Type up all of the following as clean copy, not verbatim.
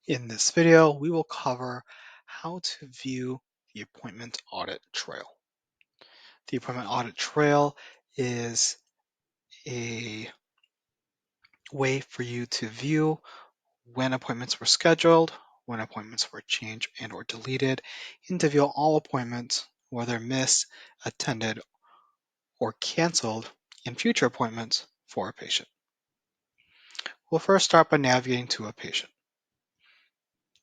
In this video, we will cover how to view the appointment audit trail. The appointment audit trail is a way for you to view when appointments were scheduled, when appointments were changed and or deleted, and to view all appointments, whether missed, attended, or canceled, and future appointments for a patient. We'll first start by navigating to a patient.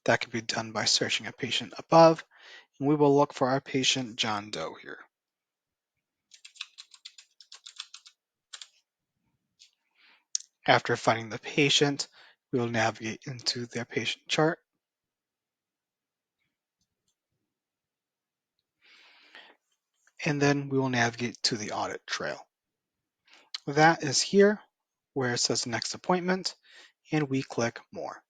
That can be done by searching a patient above, and we will look for our patient John Doe here. After finding the patient, we will navigate into their patient chart. And then we will navigate to the audit trail. That is here where it says next appointment, and we click more.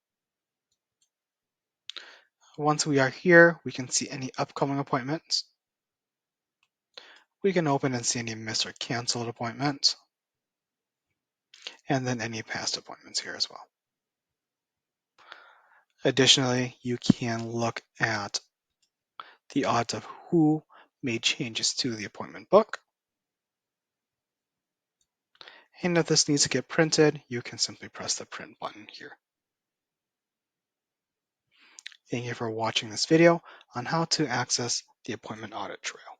Once we are here, we can see any upcoming appointments. We can open and see any missed or canceled appointments, and then any past appointments here as well. Additionally, you can look at the odds of who made changes to the appointment book. And if this needs to get printed, you can simply press the print button here. Thank you for watching this video on how to access the appointment audit trail.